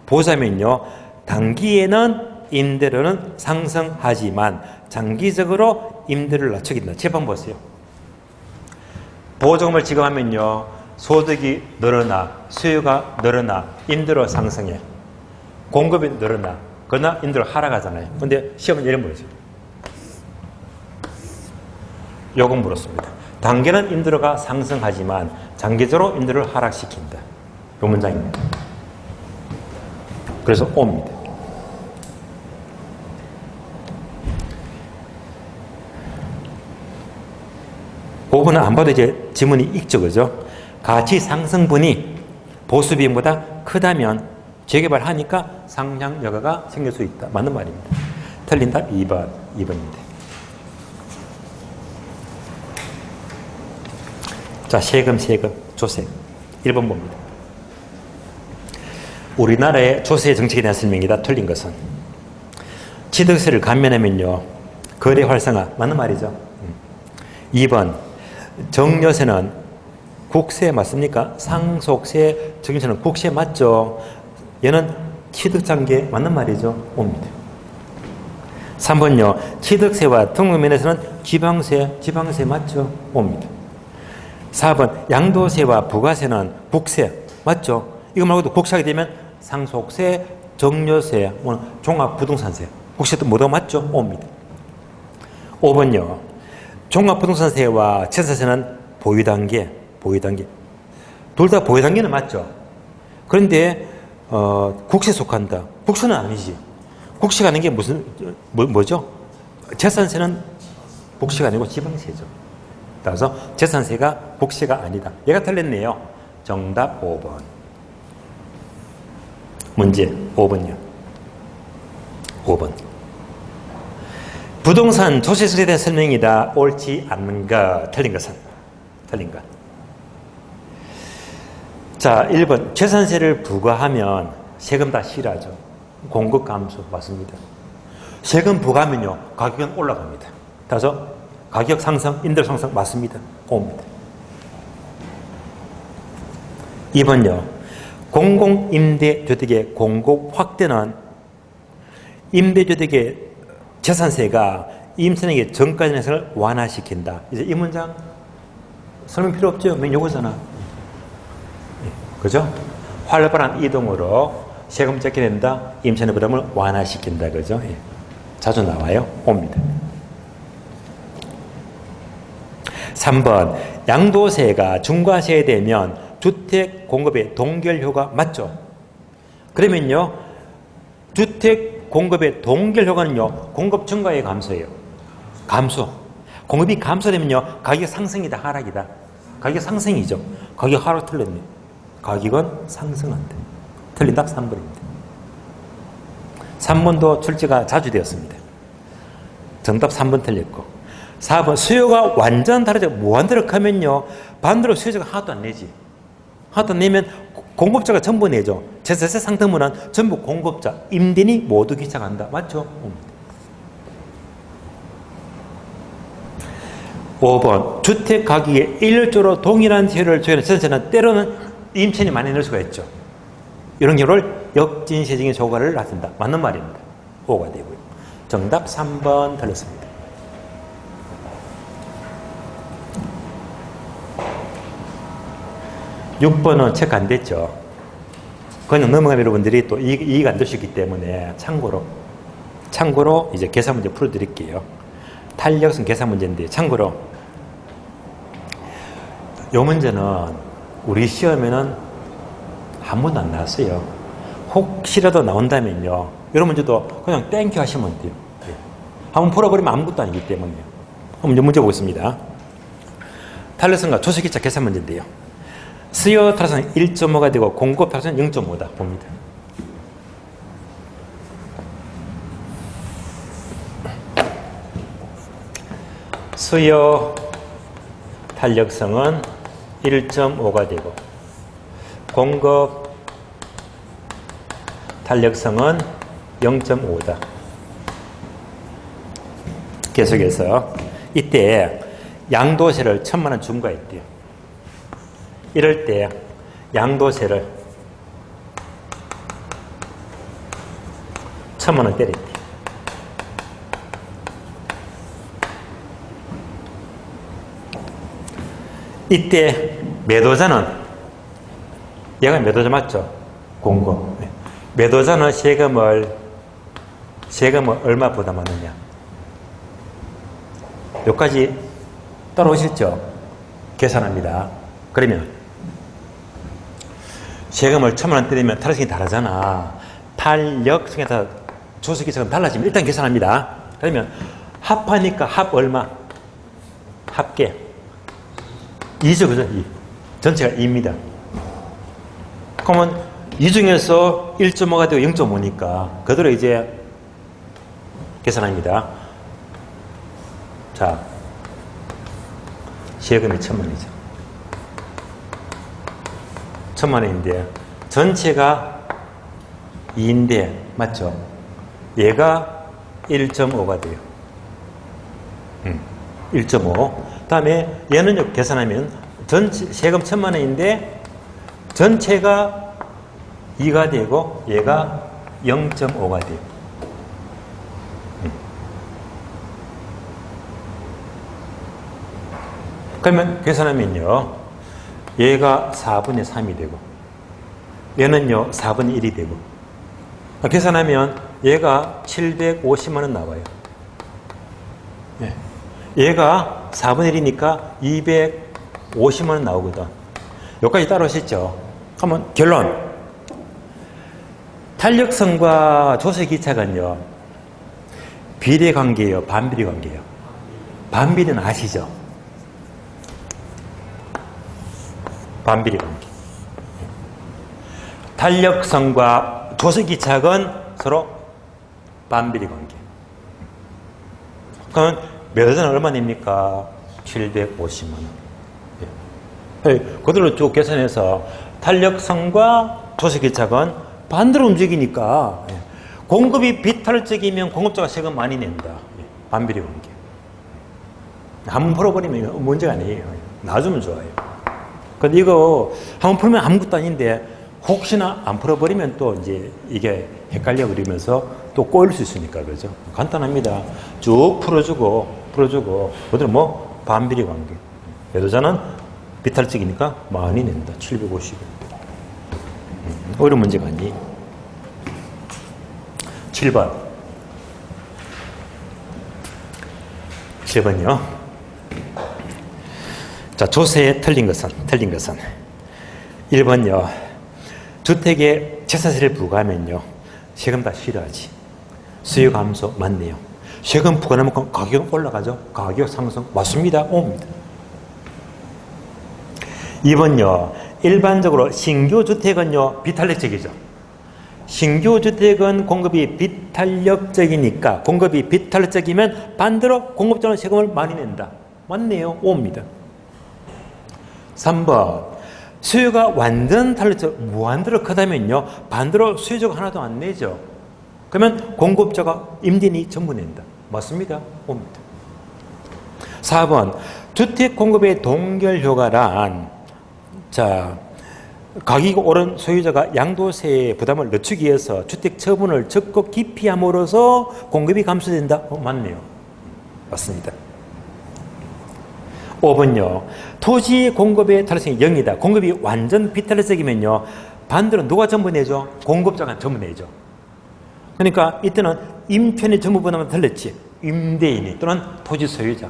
보자면요. 단기에는 임대료는 상승하지만 장기적으로 임대료를 낮추긴다. 7번 보세요. 보조금을 지급하면요. 소득이 늘어나 수요가 늘어나 임대료 상승해. 공급이 늘어나. 그러나 임대료 하락하잖아요. 근데 시험은 이런 물었어요. 요건 물었습니다. 단기는 임대료가 상승하지만 장기적으로 임대료를 하락시킨다. 요 문장입니다. 그래서 O입니다. 그거는 안 봐도 이제 지문이 읽죠, 그죠? 가치 상승분이 보수 비용보다 크다면 재개발하니까 상향 여가가 생길 수 있다. 맞는 말입니다. 틀린 답 2번입니다. 자, 세금, 조세. 1번 봅니다. 우리나라의 조세 정책에 대한 설명이다. 틀린 것은. 취득세를 감면하면요. 거래 활성화. 맞는 말이죠. 2번. 정려세는 국세 맞습니까? 상속세, 정려세는 국세 맞죠? 얘는 취득장게 맞는 말이죠? 옵니다. 3번요. 취득세와 등록면에서는 지방세 맞죠? 옵니다. 4번. 양도세와 부가세는 국세 맞죠? 이거 말고도 국세하게 되면 상속세, 정려세, 종합부동산세, 국세도 모두 맞죠? 옵니다. 5번요. 종합부동산세와 재산세는 보유단계. 둘 다 보유단계는 맞죠. 그런데 국세에 속한다. 국세는 아니지. 국세가 아닌 게 뭐죠? 재산세는 국세가 아니고 지방세죠. 따라서 재산세가 국세가 아니다. 얘가 틀렸네요. 정답 5번. 문제 5번요. 5번. 부동산 조세에 대한 설명이다. 옳지 않는 것. 틀린 것은? 틀린 것. 자, 1번. 재산세를 부과하면 세금 다 실하죠. 공급 감소 맞습니다. 세금 부과하면요. 가격은 올라갑니다. 따라서 가격 상승, 임대료 상승 맞습니다. 옵니다. 2번요. 공공임대주택의 공급 확대는 임대주택의 재산세가 임차인에게 정가전 혜택을 완화시킨다. 이제 이 문장 설명 필요 없죠? 맨 요거잖아. 그죠? 활발한 이동으로 세금 적게 낸다. 임차인의 부담을 완화시킨다. 그죠? 예. 자주 나와요. 옵니다. 3번. 양도세가 중과세되면 주택 공급의 동결효과 맞죠? 그러면요. 주택 공급의 동결효과는요. 공급 증가의 감소예요. 감소. 공급이 감소되면요. 가격 상승이다. 하락이다. 가격 상승이죠. 가격 하락 틀렸네. 가격은 상승한다. 틀린 답 3번입니다. 3번도 출제가 자주 되었습니다. 정답 3번 틀렸고 4번 수요가 완전 다르죠. 무한대로 하면요 반대로 수요자가 하나도 안 내지. 하나도 안 내면 공급자가 전부 내죠. 제세세 상등문은 전부 공급자, 임대인이 모두 기착한다. 맞죠? 5번 주택 가격에 일률적으로 동일한 세율을 조율하는 전세는 때로는 임차인이 많이 낼 수가 있죠. 이런 경우를 역진세적인 효과를 나타낸다. 맞는 말입니다. 5가 되고요. 정답 3번 틀렸습니다. 6번은 체크 안 됐죠. 그냥 넘어가면 여러분들이 또 이해가 안 되시기 때문에 참고로 이제 계산 문제 풀어드릴게요. 탄력성 계산 문제인데 참고로 이 문제는 우리 시험에는 한 번도 안 나왔어요. 혹시라도 나온다면요. 이런 문제도 그냥 땡큐 하시면 돼요. 한번 풀어버리면 아무것도 아니기 때문에요. 한번 문제 보겠습니다. 탄력성과 조석기차 계산 문제인데요. 수요 탄력성은 1.5가 되고 공급 탄력성은 0.5다 봅니다. 수요 탄력성은 1.5가 되고 공급 탄력성은 0.5다. 계속해서 이때 양도세를 1,000만 원 중과했대요. 이럴 때 양도세를 1,000만 원 때렸대요. 이때 매도자는 얘가 매도자 맞죠? 공급. 매도자는 세금을 얼마 부담하느냐? 여기까지 따라오셨죠? 계산합니다. 그러면 세금을 1,000만 원 때리면 탄력성이 다르잖아. 탄력성에 따라 조석기차가 달라지면 일단 계산합니다. 그러면 합하니까 합 얼마? 합계 2죠, 그죠? 2. 전체가 2입니다. 그러면 2 중에서 1.5가 되고 0.5니까 그대로 이제 계산합니다. 자, 세금이 1,000만원이죠. 1,000만원인데 전체가 2인데 맞죠? 얘가 1.5가 돼요. 1.5. 다음에 얘는 계산하면 전체 세금 1,000만원인데 전체가 2가 되고 얘가 0.5가 돼요. 그러면 계산하면요 얘가 4분의 3이 되고 얘는요 4분의 1이 되고 계산하면 얘가 750만원 나와요. 얘가 4분의 1이니까 250만원 나오거든. 여기까지 따라오셨죠? 그러면 결론. 탄력성과 조석기차는요 비례관계예요, 반비례관계예요? 반비례는 아시죠? 반비례관계. 탄력성과 조석기차는 서로 반비례관계. 그럼 매도자는 얼마 냅니까? 750만 원. 그대로 쭉 계산해서 탄력성과 조석기차는 반대로 움직이니까 공급이 비탄력적이면 공급자가 세금 많이 낸다. 반비례관계. 한번 풀어버리면 문제가 아니에요. 놔주면 좋아요. 근데 이거 한번 풀면 아무것도 아닌데 혹시나 안 풀어버리면 또 이제 이게 헷갈려 버리면서 또 꼬일 수 있으니까 그죠? 간단합니다. 쭉 풀어주고 그대로 뭐 반비례 관계. 매도자는 비탈적이니까 많이 낸다. 750. 어려운 문제가 아니. 7번. 7번요. 자, 조세에 틀린 것은 1번요. 주택에 재산세를 부과하면요 세금 다 싫어하지. 수요 감소 맞네요. 세금 부과하면 가격 올라가죠. 가격 상승 맞습니다. 옵니다. 2번요. 일반적으로 신규 주택은요 비탄력적이죠. 신규 주택은 공급이 비탄력적이니까 공급이 비탄력적이면 반대로 공급자는 세금을 많이 낸다. 맞네요. 5입니다. 3번 수요가 완전 탄력적, 무한대로 크다면요 반대로 수요자가 하나도 안 내죠. 그러면 공급자가 임대인이 전부 낸다. 맞습니다. 5입니다. 4번 주택 공급의 동결 효과란 가격이 오른 소유자가 양도세의 부담을 늦추기 위해서 주택 처분을 적극 기피함으로써 공급이 감소된다. 맞네요. 맞습니다. 5번요. 토지 공급의 탄력성이 0이다. 공급이 완전 비탄력적이면요 반대로 누가 전부 내죠? 공급자가 전부 내죠. 그러니까 이때는 임편이 전부 부담을 틀렸지. 임대인이 또는 토지 소유자,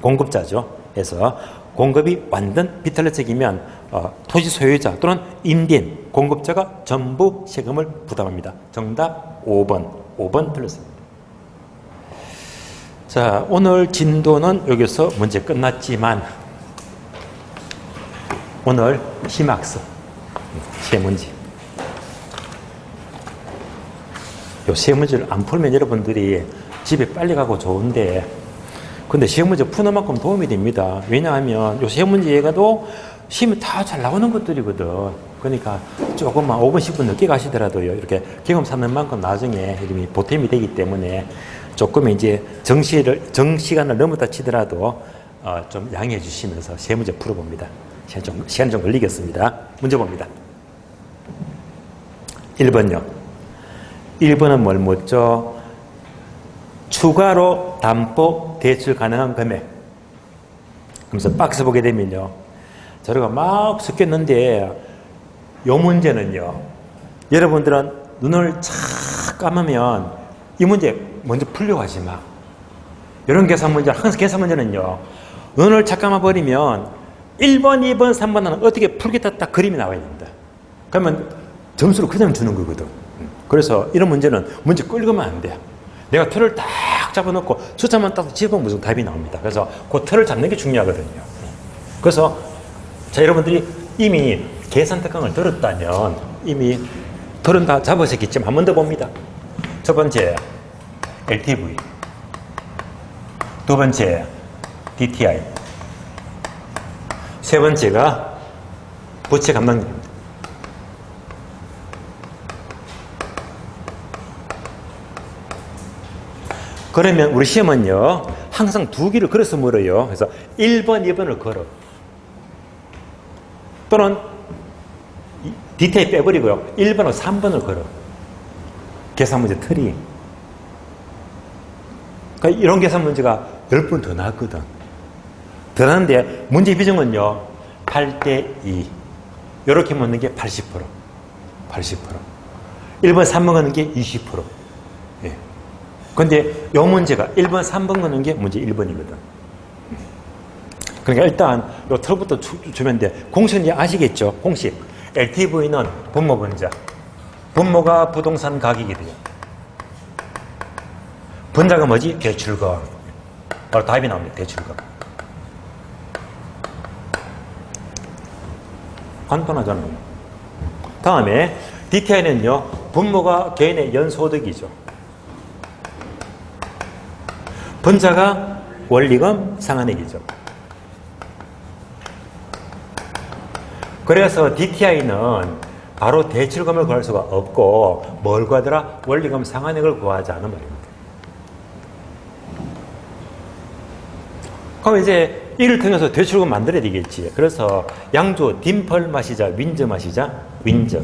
공급자죠. 그래서 공급이 완전 비탄력적이면 토지 소유자 또는 임대인, 공급자가 전부 세금을 부담합니다. 정답 5번. 5번 틀렸습니다. 자, 오늘 진도는 여기서 문제 끝났지만 오늘 심학습 세 문제. 요 세 문제를 안 풀면 여러분들이 집에 빨리 가고 좋은데 근데 시험 문제 푸는 만큼 도움이 됩니다. 왜냐하면 요 시험 문제가도 시험이 다 잘 나오는 것들이거든. 그러니까 조금만 5분, 10분 늦게 가시더라도요. 이렇게 경험 쌓는 만큼 나중에 이름이 보탬이 되기 때문에 조금 이제 정시간을 넘었다 치더라도 좀 양해해 주시면서 세 문제 풀어봅니다. 시간 좀 걸리겠습니다. 문제 봅니다. 1번요. 1번은 뭘 묻죠? 추가로 담보 대출 가능한 금액. 그래서 박스 보게 되면요. 자료가 막 섞였는데 요 문제는요. 여러분들은 눈을 착 감으면 이 문제 먼저 풀려고 하지 마. 이런 계산 문제, 항상 계산 문제는요. 눈을 착 감아버리면 1번, 2번, 3번은 어떻게 풀겠다 딱 그림이 나와야 됩니다. 그러면 점수를 그냥 주는 거거든. 그래서 이런 문제는 문제 끌고만 안 돼요. 내가 틀을 딱 잡아놓고 숫자만 딱 집어보면 무슨 답이 나옵니다. 그래서 그 틀을 잡는 게 중요하거든요. 그래서 자 여러분들이 이미 계산 특강을 들었다면 이미 틀은 다 잡으셨겠지만 한 번 더 봅니다. 첫 번째 LTV, 두 번째 DTI, 세 번째가 부채 감당률입니다. 그러면 우리 시험은요 항상 두 개를 걸어서 물어요. 그래서 1번, 2번을 걸어. 또는 DTI 빼버리고요. 1번하고 3번을 걸어. 계산 문제 틀이. 그러니까 이런 계산 문제가 10번 더 나왔거든. 더 나는데 문제 비중은요 8대2. 이렇게 묻는 게 80%. 80%. 1번, 3번 걷는 게 20%. 예. 근데 이 문제가 1번, 3번 걷는 게 문제 1번이거든. 그러니까 일단 이 틀부터 주면 돼. 공식은 이제 아시겠죠? 공식. LTV는 분모 분자. 분모가 부동산 가격이 돼요. 분자가 뭐지? 대출금. 바로 답이 나옵니다. 대출금. 간단하잖아요. 다음에 DTI는요. 분모가 개인의 연소득이죠. 분자가 원리금 상환액이죠. 그래서 DTI는 바로 대출금을 구할 수가 없고 뭘 구하더라? 원리금 상환액을 구하자는 말입니다. 그럼 이제 이를 통해서 대출금 만들어야 되겠지. 그래서 양조 딤펄 마시자, 윈저 마시자, 윈저.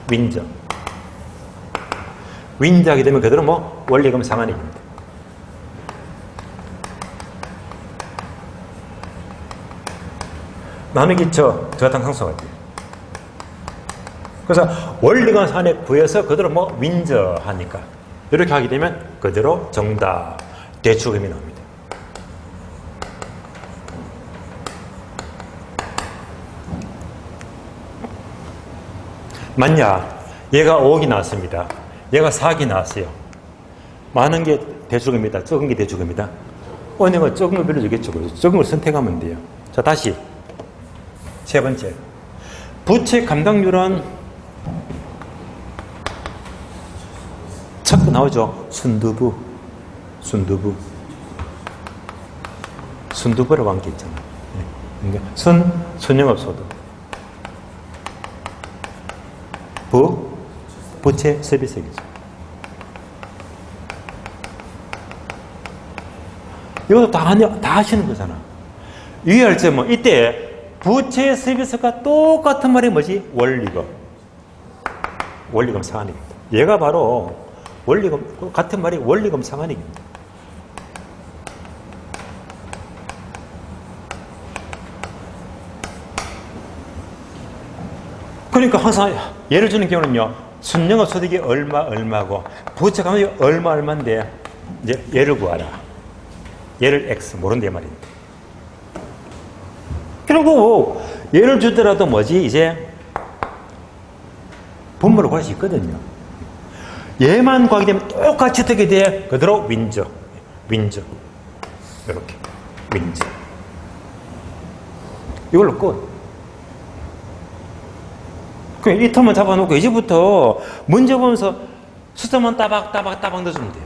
윈저. 윈저 하게 되면 그대로 뭐 원리금 상환액입니다. 나누기처 저하탕상수가 돼요. 그래서 원리금 상환액 구해서 그대로 뭐 윈저 하니까 이렇게 하게 되면 그대로 정답 대출금이 나옵니다. 만약 얘가 5억이 나왔습니다. 얘가 4억이 나왔어요. 많은 게 대출금이다. 적은 게 대출금이다. 은행은 적은 걸 빌려주겠죠. 적은 걸 선택하면 돼요. 자, 다시 세 번째. 부채 감당률은 첫 나오죠. 순두부. 순두부라고 한 게 있잖아. 그러니까 순영업 소득. 부채 서비스액이죠. 이것도 다 하시는 거잖아. 유의할 점은 이때 부채 서비스가 똑같은 말이 뭐지? 원리금 상환액입니다. 얘가 바로 원리금, 같은 말이 원리금 상환액입니다. 그러니까 항상 예를 드는 경우는요, 순영업 소득이 얼마고, 부채 감액이 얼마인데, 이제 얘를 구하라. 얘를 X, 모른대 말입니다. 결국, 예를 주더라도 뭐지, 이제, 분모를 구할 수 있거든요. 얘만 구하게 되면 똑같이 어떻게 돼? 그대로 윈저. 이렇게. 윈저. 이걸로 끝. 이 텀만 잡아놓고 이제부터 문제 보면서 숫자만 따박 넣어주면 돼요.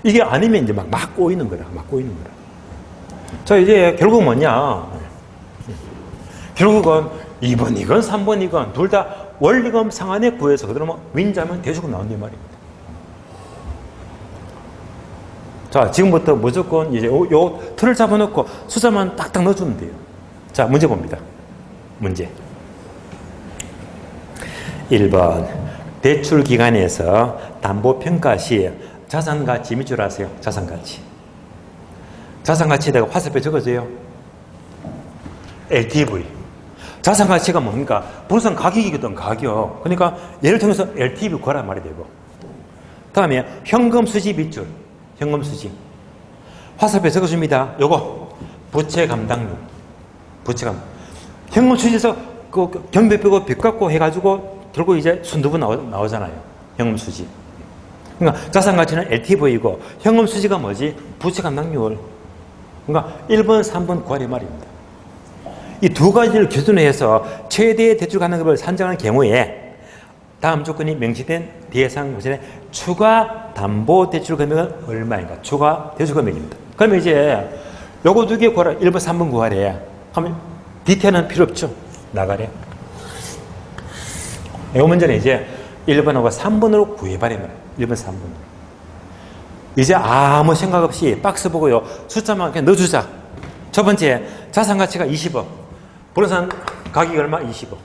이게 아니면 이제 막 꼬이는 거라. 자, 이제 결국 뭐냐. 결국은 2번이건 3번이건 둘 다 원리금 상환액 구해서 그대로 뭐 윈자면 대주고 나온단 말입니다. 자, 지금부터 무조건 이제 요 틀을 잡아놓고 숫자만 딱딱 넣어주면 돼요. 자, 문제 봅니다. 문제. 1번. 대출 기간에서 담보평가 시 자산가치 몇 줄 아세요? 자산가치. 자산가치에다가 화살표 적어줘요. LTV. 자산가치가 뭡니까? 부동산 가격이거든, 가격. 그러니까 예를 통해서 LTV 구하란 말이 되고. 다음에 현금 수지 몇 줄? 현금 수지. 화살표 적어줍니다. 요거. 부채 감당률. 현금 수지에서 그 경비 빼고 빚 갚고 해가지고 결국 이제 순두부 나오잖아요. 현금 수지. 그러니까 자산 가치는 LTV이고 현금 수지가 뭐지? 부채 감당률. 그러니까 1번, 3번 구하리 말입니다. 이 두 가지를 기준으로 해서 최대 대출 가능금을 산정하는 경우에 다음 조건이 명시된 대상 구간의 추가 담보 대출 금액은 얼마인가? 추가 대출 금액입니다. 그러면 이제 요거 두 개 구하라. 1번, 3번 구하래. 하면 디테일은 필요 없죠. 나가래. 이 문제는 이제 1번하고 3번으로 구해버리면 1번, 3번으로. 이제 아무 생각 없이 박스 보고요. 숫자만 그냥 넣어주자. 첫 번째, 자산 가치가 20억. 부동산 가격이 얼마? 20억.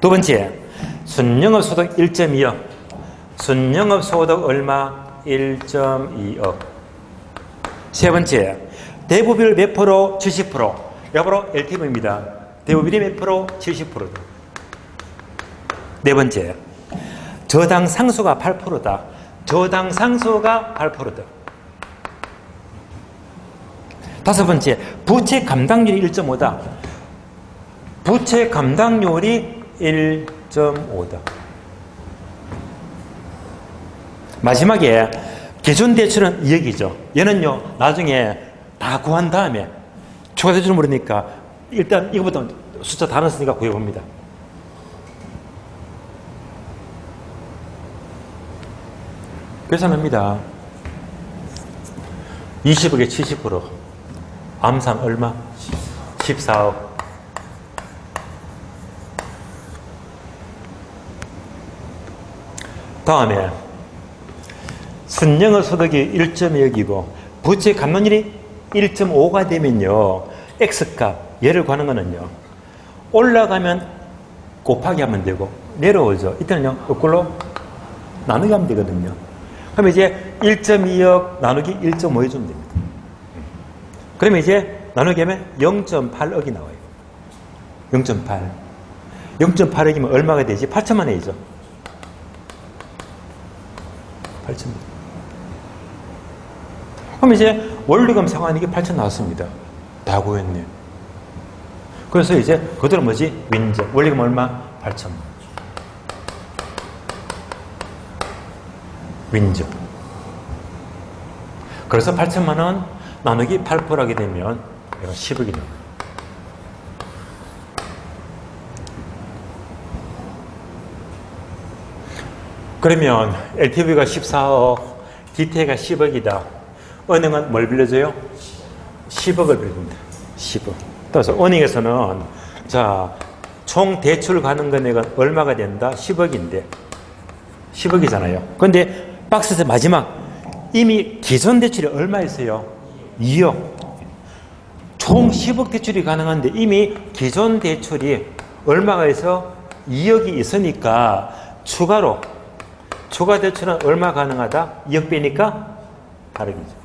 두 번째, 순영업 소득 1.2억. 순영업 소득 얼마? 1.2억. 세 번째, 대부비율 몇 프로? 70%. 이거 바로 LTV입니다. 대부비율이 몇 프로? 70%다. 네 번째, 저당 상수가 8%다. 저당 상수가 8%다. 다섯 번째, 부채 감당률이 1.5다. 부채 감당률이 1.5다. 마지막에 기준 대출은 2억이죠. 얘는요, 나중에 다 구한 다음에 추가 대출을 모르니까 일단 이거부터 숫자 다 넣었으니까 구해봅니다. 계산합니다. 20억에 70%. 암산 얼마? 14억. 다음에 순영업 소득이 1.2억이고 부채 감당률이 1.5가 되면요. X값, 얘를 구하는 거는요. 올라가면 곱하기 하면 되고 내려오죠. 이때는요. 거꾸로 나누기 하면 되거든요. 그러면 이제 1.2억 나누기 1.5 해주면 됩니다. 그러면 이제 나누기 하면 0.8억이 나와요. 0.8. 0.8억이면 얼마가 되지? 8천만 원이죠. 8천만 원. 그럼 이제 원리금 상환액이 8천 나왔습니다. 다 구했네. 그래서 이제 그대로 뭐지? 윈저. 원리금 얼마? 8천만 원. 윈저. 그래서 8천만 원 나누기 8% 하게 되면 10억이 나와요. 그러면 LTV가 14억, DTI가 10억이다. 은행은 뭘 빌려줘요? 10억을 빌립니다. 10억. 따라서 은행에서는 자, 총 대출 가능 금액은 얼마가 된다? 10억인데 10억이잖아요. 그런데 박스에서 마지막 이미 기존 대출이 얼마였어요? 2억. 총 10억 대출이 가능한데 이미 기존 대출이 얼마가 있어? 2억이 있으니까 추가로 추가 대출은 얼마 가능하다? 2억 빼니까 8억이죠.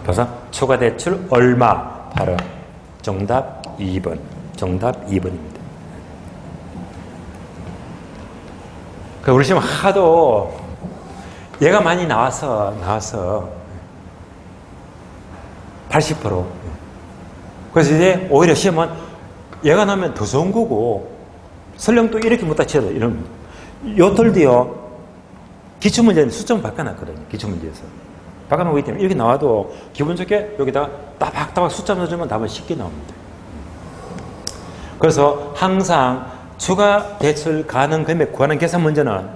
그래서 추가 대출 얼마? 8억. 정답 2번. 정답 2번입니다. 우리 지금 하도 얘가 많이 나와서 80%. 그래서 이제 오히려 시험은 얘가 나면 더 좋은 거고 설령 또 이렇게 못다 쳐도 이런 요털도요 기출문제는 수점 바꿔놨거든요. 기출문제에서 바꿔놓기 때문에 이렇게 나와도 기분 좋게 여기다가 따박따박 숫자 넣어주면 답은 쉽게 나옵니다. 그래서 항상 추가 대출 가능 금액 구하는 계산 문제는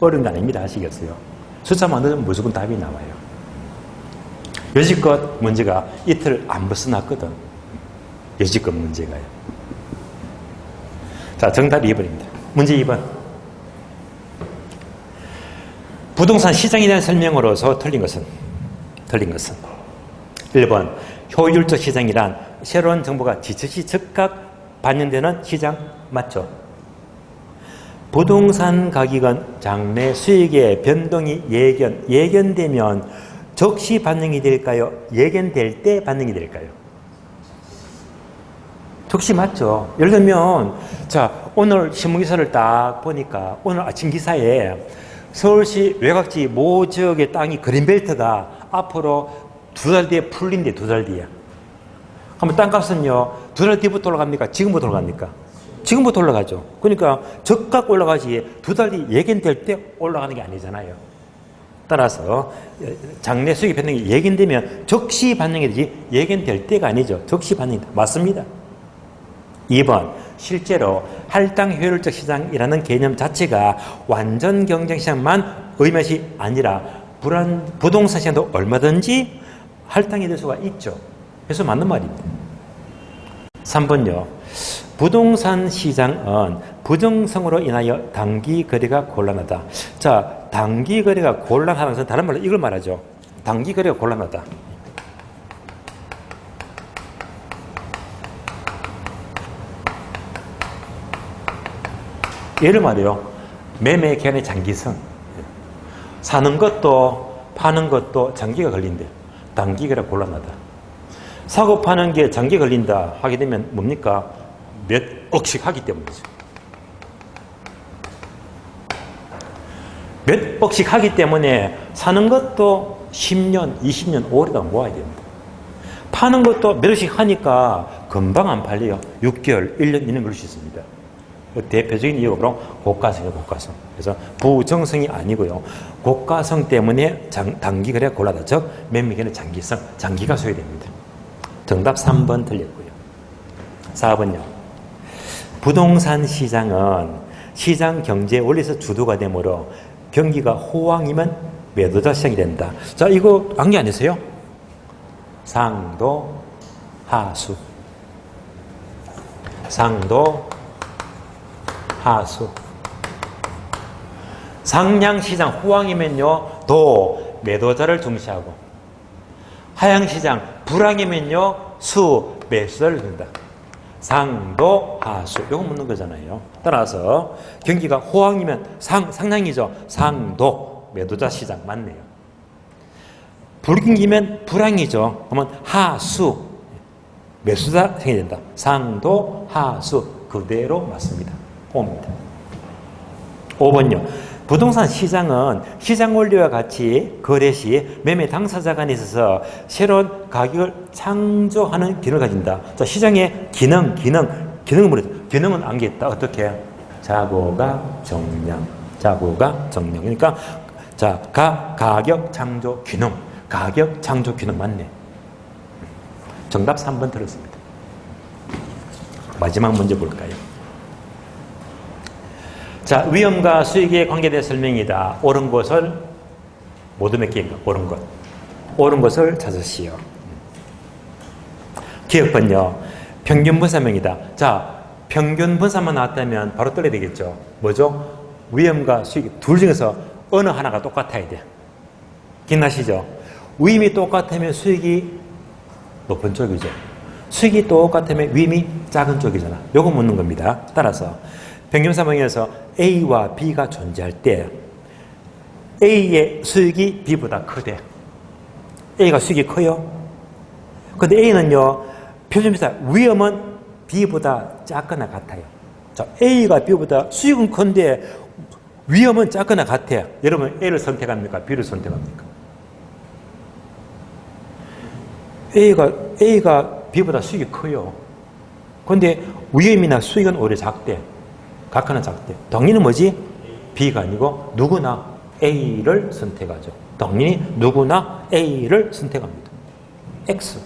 어려운 게 아닙니다. 아시겠어요? 숫자만 넣으면 무조건 답이 나와요. 여지껏 문제가 이틀 안 벗어났거든. 여지껏 문제가요. 자, 정답 2번입니다. 문제 2번. 부동산 시장에 대한 설명으로서 틀린 것은 1번 효율적 시장이란 새로운 정보가 지처시 즉각 반영되는 시장 맞죠? 부동산 가격은 장래 수익의 변동이 예견되면 즉시 반영이 될까요? 예견될 때 반영이 될까요? 즉시 맞죠? 예를 들면 자 오늘 신문기사를 딱 보니까 오늘 아침 기사에 서울시 외곽지 모 지역의 땅이 그린벨트가 앞으로 2달 뒤에 풀린대. 2달 뒤에. 그러면 땅값은요 2달 뒤부터 올라갑니까? 지금부터 올라갑니까? 지금부터 올라가죠. 그러니까 즉각 올라가지 2달 뒤 예견될 때 올라가는 게 아니잖아요. 따라서 장래 수익 변동이 예견되면 즉시 반영이 되지 예견될 때가 아니죠. 즉시 반영이 맞습니다. 2번 실제로 할당 효율적 시장이라는 개념 자체가 완전 경쟁 시장만 의미한 것이 아니라 부동산 시장도 얼마든지 할당이 될 수가 있죠. 그래서 맞는 말입니다. 3번요. 부동산 시장은 부정성으로 인하여 단기 거래가 곤란하다. 자, 단기 거래가 곤란하다는 것은 다른 말로 이걸 말하죠. 단기 거래가 곤란하다. 예를 말해요. 매매 기간의 장기성. 사는 것도 파는 것도 장기가 걸린대. 단기 거래가 곤란하다. 사고 파는 게 장기 걸린다 하게 되면 뭡니까? 몇 억씩 하기 때문이죠. 몇 억씩 하기 때문에 사는 것도 10년, 20년, 오래동안 모아야 됩니다. 파는 것도 몇 억씩 하니까 금방 안 팔려요. 6개월, 1년, 2년 걸릴 수 있습니다. 대표적인 이유가 바로 고가성이에요. 고가성. 그래서 부정성이 아니고요. 고가성 때문에 단기 거래가 곤란하다. 즉 매매기간의 장기성, 장기가 소요됩니다. 정답 3번 틀렸고요. 4번요. 부동산 시장은 시장 경제 원리에서 주도가 되므로 경기가 호황이면 매도자 시장이 된다. 자, 이거 암기 안 했어요? 상도, 하수. 상도, 하수. 상향시장 호황이면요 도 매도자를 중시하고 하향시장 불황이면요 수 매수자를 둔다. 상도 하수 이거 묻는 거잖아요. 따라서 경기가 호황이면 상향이죠. 상도 매도자 시장 맞네요. 불경기면 불황이죠. 그러면 하수 매수자 생겨야 된다. 상도 하수 그대로 맞습니다. 5번요. 부동산 시장은 시장 원리와 같이 거래 시 매매 당사자 간에 있어서 새로운 가격을 창조하는 기능을 가진다. 자, 시장의 기능은 뭐죠? 기능은 안겠다. 어떻게? 자고가 정량. 자고가 정량. 그러니까 자, 가격 창조 기능. 가격 창조 기능 맞네. 정답 3번 들었습니다. 마지막 문제 볼까요? 자, 위험과 수익의 관계에 대해 설명이다. 옳은 것을 모두 몇 개인가? 옳은 것. 옳은 것을 찾으시오. 기억번요. 평균 분사명이다. 자, 평균 분사만 나왔다면 바로 떨어야 되겠죠. 뭐죠? 위험과 수익 둘 중에서 어느 하나가 똑같아야 돼. 기억나시죠? 위험이 똑같으면 수익이 높은 쪽이죠. 수익이 똑같으면 위험이 작은 쪽이잖아. 요거 묻는 겁니다. 따라서 평균 분사명에서 A와 B가 존재할 때 A의 수익이 B보다 크대. A가 수익이 커요. 근데 A는요, 표준비사 위험은 B보다 작거나 같아요. 자, A가 B보다 수익은 큰데 위험은 작거나 같아요. 여러분 A를 선택합니까? B를 선택합니까? A가 B보다 수익이 커요. 근데 위험이나 수익은 오히려 작대. 각하나 작대. 당연히 뭐지? B가 아니고 누구나 A를 선택하죠. 당연히 누구나 A를 선택합니다. X.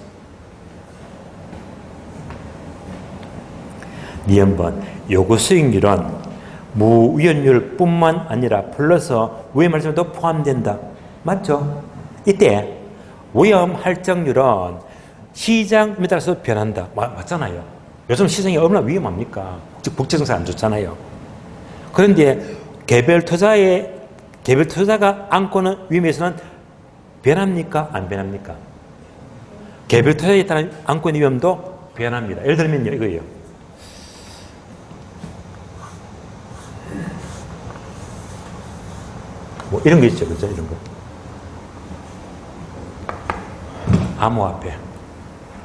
니은번 요구 수익률은 무위험률 뿐만 아니라 플러스 위험할증도 포함된다. 맞죠? 이때 위험 할증률은 시장에 따라서 변한다. 맞잖아요. 요즘 시장이 얼마나 위험합니까? 국제 정세 안 좋잖아요. 그런데 개별 투자가 안고는 위험에서는 변합니까? 안 변합니까? 개별 투자에 따른 안고 있는 위험도 변합니다. 예를 들면요, 이거예요. 뭐 이런 거 있죠, 그죠? 이런 거.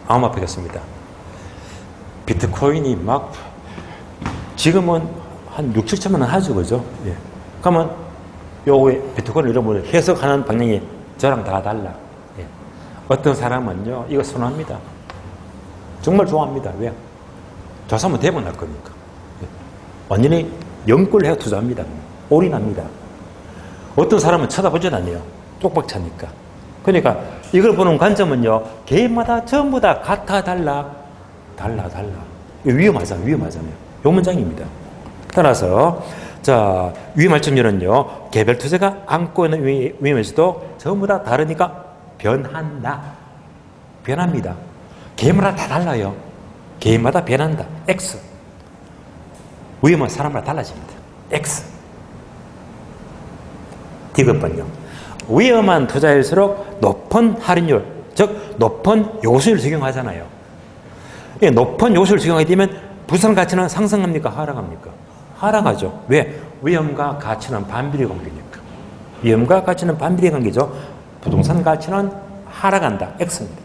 암호화폐였습니다. 비트코인이 막 지금은 한 6, 7천만 원 하죠, 그죠? 예. 그러면 요거에 비트코인을 여러분 해석하는 방향이 저랑 다 달라. 예. 어떤 사람은요, 이거 선호합니다. 정말 좋아합니다. 왜? 저 사람은 대박 날 거니까. 예. 완전히 연골 해서 투자합니다. 올인합니다. 어떤 사람은 쳐다보지도 않아요. 쪽박차니까. 그러니까 이걸 보는 관점은요, 개인마다 전부 다 같아, 달라. 위험하잖아요. 요 문장입니다. 따라서, 자, 위험할증률은요, 개별 투자가 안고 있는 위험에서도 전부 다 다르니까 변합니다. 개인마다 다 달라요. 개인마다 변한다. X. 위험은 사람마다 달라집니다. X. 디귿번요. 위험한 투자일수록 높은 할인율, 즉 높은 요소를 적용하잖아요. 높은 요소를 적용하게 되면 부산 가치는 상승합니까? 하락합니까? 하락하죠. 왜? 위험과 가치는 반비례 관계니까. 위험과 가치는 반비례 관계죠. 부동산 가치는 하락한다. X입니다.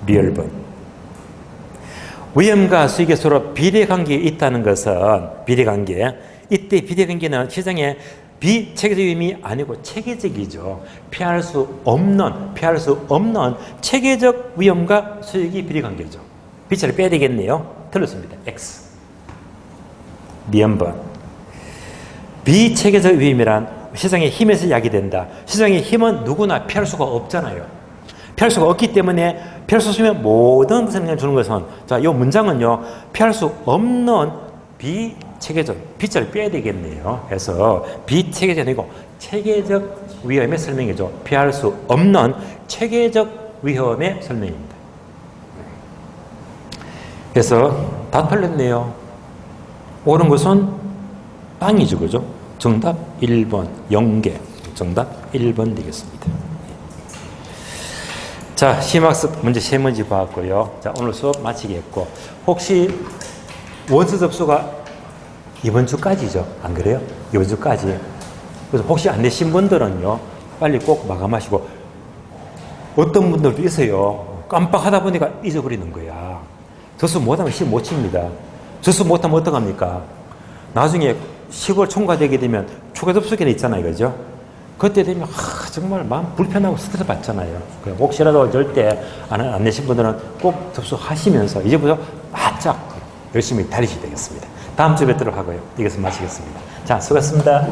리얼번. 위험과 수익의 서로 비례관계에 있다는 것은 비례관계. 이때 비례관계는 시장에 비체계적 위험이 아니고 체계적이죠. 피할 수 없는 체계적 위험과 수익이 비례관계죠. 비차를 빼야 되겠네요. 틀렸습니다. X. 니은번. 비체계적 위험이란 시장의 힘에서 야기된다. 시장의 힘은 누구나 피할 수가 없잖아요. 피할 수가 없기 때문에 피할 수 없으면 모든 것을 그냥 주는 것은, 자, 이 문장은요, 피할 수 없는 비체계적, 비자를 빼야 되겠네요. 그래서 비체계적 아니고 체계적 위험의 설명이죠. 피할 수 없는 체계적 위험의 설명입니다. 그래서 다 틀렸네요. 옳은 것은 빵이죠, 그죠? 정답 1번, 0개. 정답 1번 되겠습니다. 자, 심학습 문제 3문제 봤고요. 자, 오늘 수업 마치겠고, 혹시 원서 접수가 이번 주까지죠? 안 그래요? 이번 주까지. 그래서 혹시 안 내신 분들은요, 빨리 꼭 마감하시고, 어떤 분들도 있어요. 깜빡하다 보니까 잊어버리는 거야. 접수 못하면 시험 못 칩니다. 접수 못하면 어떡합니까? 나중에 10월 총괄되게 되면 추가 접수 기간 있잖아요. 그죠? 그때 되면 정말 마음 불편하고 스트레스 받잖아요. 혹시라도 절대 안 내신 분들은 꼭 접수하시면서 이제부터 바짝 열심히 달리셔야 되겠습니다. 다음 주에 뵙도록 하고요. 이것을 마치겠습니다. 자, 수고하셨습니다.